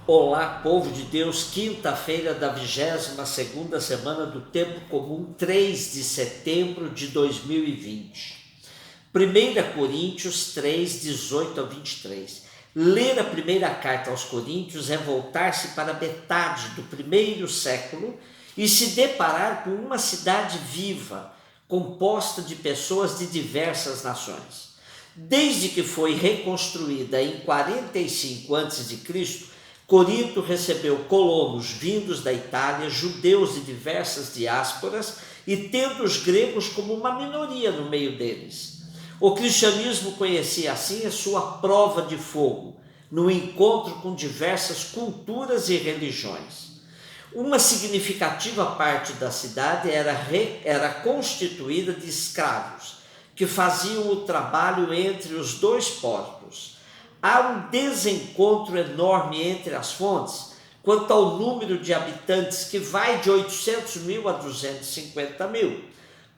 Olá, povo de Deus, quinta-feira da 22ª semana do Tempo Comum, 3 de setembro de 2020. 1 Coríntios 3, 18 a 23. Ler a primeira carta aos Coríntios é voltar-se para a metade do primeiro século e se deparar com uma cidade viva, composta de pessoas de diversas nações. Desde que foi reconstruída em 45 a.C., Corinto recebeu colonos vindos da Itália, judeus de diversas diásporas e tendo os gregos como uma minoria no meio deles. O cristianismo conhecia assim a sua prova de fogo, no encontro com diversas culturas e religiões. Uma significativa parte da cidade era constituída de escravos, que faziam o trabalho entre os dois portos. Há um desencontro enorme entre as fontes quanto ao número de habitantes, que vai de 800 mil a 250 mil.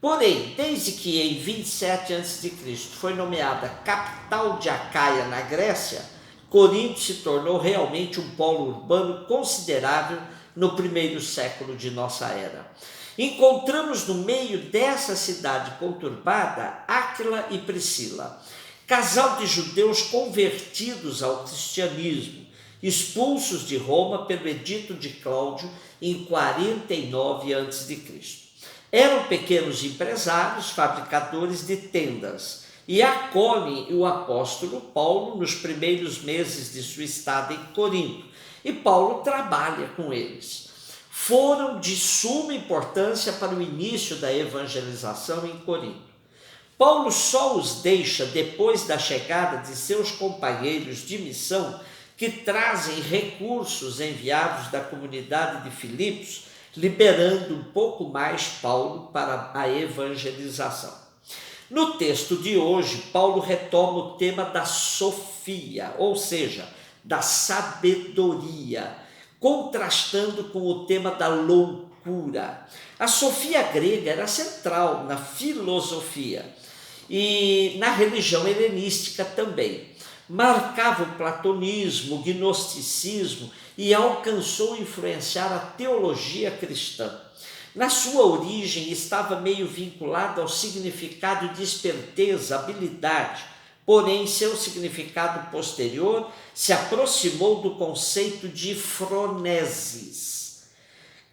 Porém, desde que em 27 a.C. foi nomeada capital de Acaia, na Grécia, Corinto se tornou realmente um polo urbano considerável no primeiro século de nossa era. Encontramos no meio dessa cidade conturbada Áquila e Priscila, casal de judeus convertidos ao cristianismo, expulsos de Roma pelo edito de Cláudio em 49 a.C. Eram pequenos empresários, fabricadores de tendas, e acolhem o apóstolo Paulo nos primeiros meses de sua estada em Corinto, e Paulo trabalha com eles. Foram de suma importância para o início da evangelização em Corinto. Paulo só os deixa depois da chegada de seus companheiros de missão, que trazem recursos enviados da comunidade de Filipos, liberando um pouco mais Paulo para a evangelização. No texto de hoje, Paulo retoma o tema da sofia, ou seja, da sabedoria, contrastando com o tema da loucura. A sofia grega era central na filosofia e na religião helenística também. Marcava o platonismo, o gnosticismo e alcançou influenciar a teologia cristã. Na sua origem estava meio vinculado ao significado de esperteza, habilidade, porém seu significado posterior se aproximou do conceito de phronesis,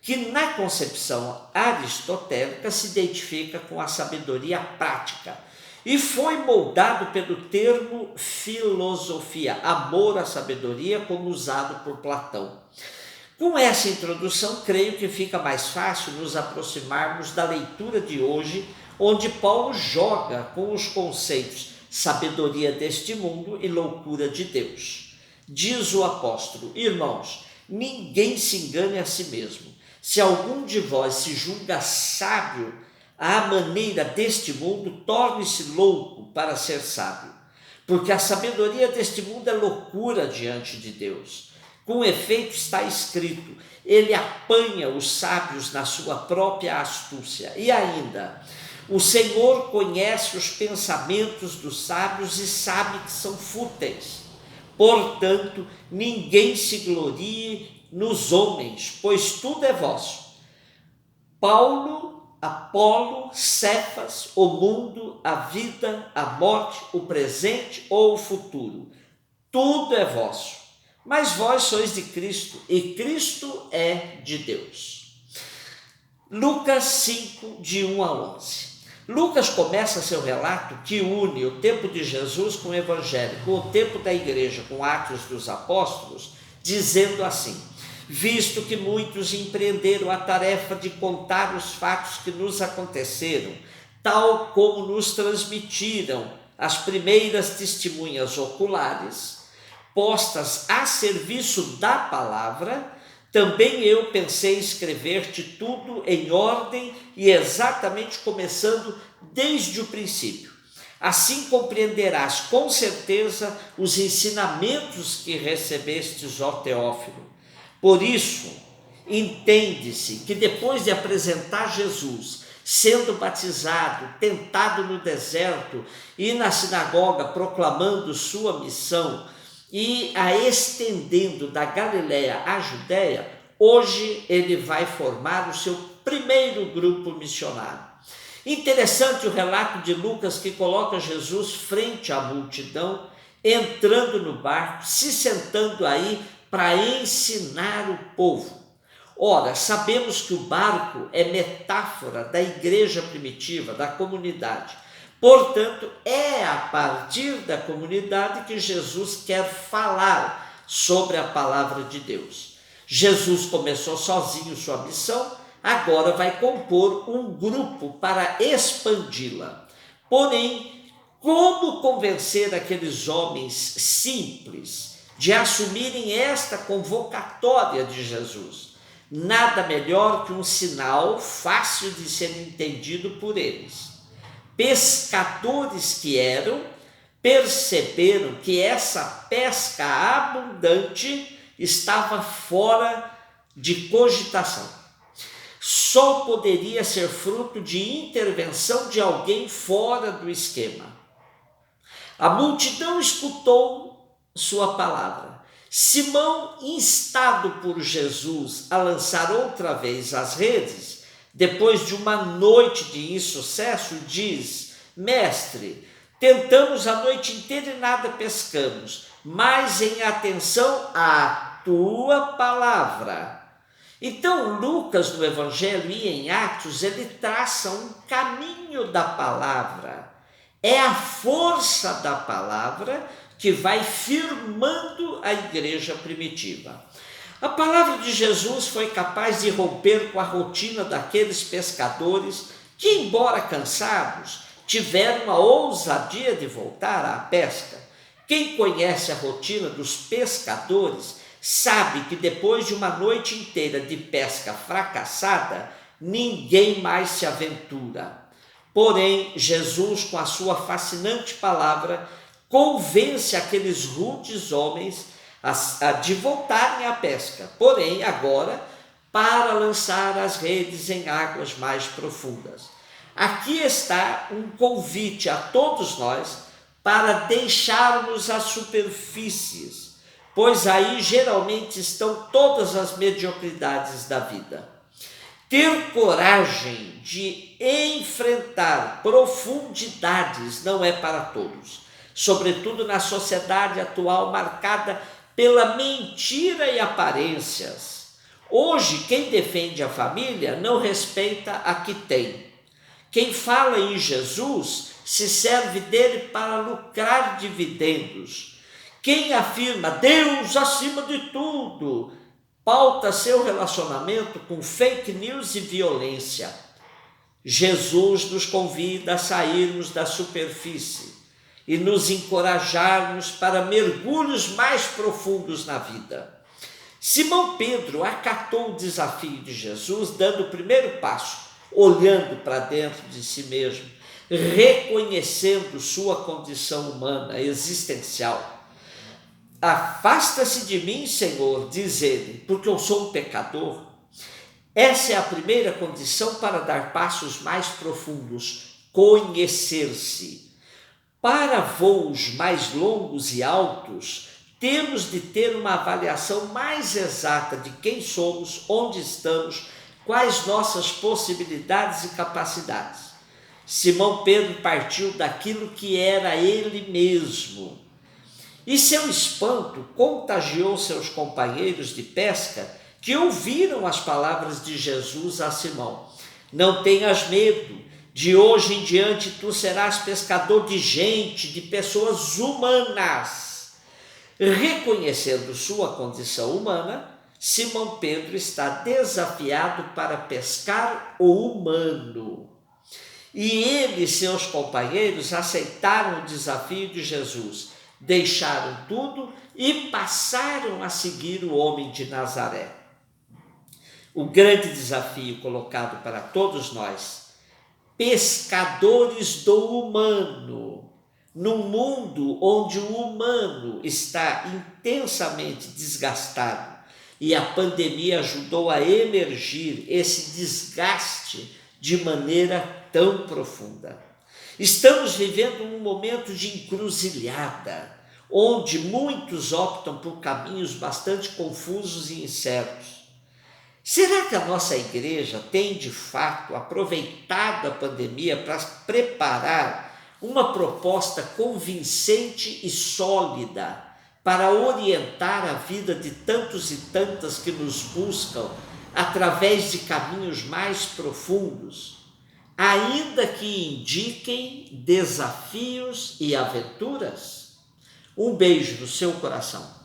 que na concepção aristotélica se identifica com a sabedoria prática, e foi moldado pelo termo filosofia, amor à sabedoria, como usado por Platão. Com essa introdução, creio que fica mais fácil nos aproximarmos da leitura de hoje, onde Paulo joga com os conceitos sabedoria deste mundo e loucura de Deus. Diz o apóstolo: irmãos, ninguém se engane a si mesmo. Se algum de vós se julga sábio à maneira deste mundo, torne-se louco para ser sábio, porque a sabedoria deste mundo é loucura diante de Deus. Com efeito está escrito: ele apanha os sábios na sua própria astúcia. E ainda: o Senhor conhece os pensamentos dos sábios e sabe que são fúteis. Portanto, ninguém se glorie nos homens, pois tudo é vosso. Paulo, Apolo, Cefas, o mundo, a vida, a morte, o presente ou o futuro. Tudo é vosso, mas vós sois de Cristo e Cristo é de Deus. Lucas 5, de 1 a 11. Lucas começa seu relato, que une o tempo de Jesus com o Evangelho, com o tempo da igreja, com Atos dos Apóstolos, dizendo assim: visto que muitos empreenderam a tarefa de contar os fatos que nos aconteceram, tal como nos transmitiram as primeiras testemunhas oculares, postas a serviço da palavra, também eu pensei escrever-te tudo em ordem e exatamente começando desde o princípio. Assim compreenderás com certeza os ensinamentos que recebestes, ó Teófilo. Por isso, entende-se que depois de apresentar Jesus, sendo batizado, tentado no deserto e na sinagoga proclamando sua missão, e a estendendo da Galiléia à Judéia, hoje ele vai formar o seu primeiro grupo missionário. Interessante o relato de Lucas, que coloca Jesus frente à multidão, entrando no barco, se sentando aí para ensinar o povo. Ora, sabemos que o barco é metáfora da igreja primitiva, da comunidade. Portanto, é a partir da comunidade que Jesus quer falar sobre a palavra de Deus. Jesus começou sozinho sua missão, agora vai compor um grupo para expandi-la. Porém, como convencer aqueles homens simples de assumirem esta convocatória de Jesus? Nada melhor que um sinal fácil de ser entendido por eles. Pescadores que eram, perceberam que essa pesca abundante estava fora de cogitação. Só poderia ser fruto de intervenção de alguém fora do esquema. A multidão escutou sua palavra. Simão, instado por Jesus a lançar outra vez as redes, depois de uma noite de insucesso, diz: Mestre, tentamos a noite inteira e nada pescamos, mas em atenção à tua palavra. Então, Lucas, no Evangelho e em Atos, ele traça um caminho da palavra. É a força da palavra que vai firmando a igreja primitiva. A palavra de Jesus foi capaz de romper com a rotina daqueles pescadores que, embora cansados, tiveram a ousadia de voltar à pesca. Quem conhece a rotina dos pescadores sabe que depois de uma noite inteira de pesca fracassada, ninguém mais se aventura. Porém, Jesus, com a sua fascinante palavra, convence aqueles rudes homens de voltarem à pesca, porém agora para lançar as redes em águas mais profundas. Aqui está um convite a todos nós para deixarmos as superfícies, pois aí geralmente estão todas as mediocridades da vida. Ter coragem de enfrentar profundidades não é para todos, sobretudo na sociedade atual marcada pela mentira e aparências. Hoje, quem defende a família não respeita a que tem. Quem fala em Jesus se serve dele para lucrar dividendos. Quem afirma Deus acima de tudo, pauta seu relacionamento com fake news e violência. Jesus nos convida a sairmos da superfície e nos encorajarmos para mergulhos mais profundos na vida. Simão Pedro acatou o desafio de Jesus, dando o primeiro passo, olhando para dentro de si mesmo, reconhecendo sua condição humana, existencial. Afasta-se de mim, Senhor, diz ele, porque eu sou um pecador. Essa é a primeira condição para dar passos mais profundos, conhecer-se. Para voos mais longos e altos, temos de ter uma avaliação mais exata de quem somos, onde estamos, quais nossas possibilidades e capacidades. Simão Pedro partiu daquilo que era ele mesmo. E seu espanto contagiou seus companheiros de pesca, que ouviram as palavras de Jesus a Simão. Não tenhas medo. De hoje em diante tu serás pescador de gente, de pessoas humanas. Reconhecendo sua condição humana, Simão Pedro está desafiado para pescar o humano. E ele e seus companheiros aceitaram o desafio de Jesus, deixaram tudo e passaram a seguir o homem de Nazaré. O grande desafio colocado para todos nós, pescadores do humano, num mundo onde o humano está intensamente desgastado e a pandemia ajudou a emergir esse desgaste de maneira tão profunda. Estamos vivendo um momento de encruzilhada, onde muitos optam por caminhos bastante confusos e incertos. Será que a nossa igreja tem, de fato, aproveitado a pandemia para preparar uma proposta convincente e sólida para orientar a vida de tantos e tantas que nos buscam através de caminhos mais profundos, ainda que indiquem desafios e aventuras? Um beijo no seu coração.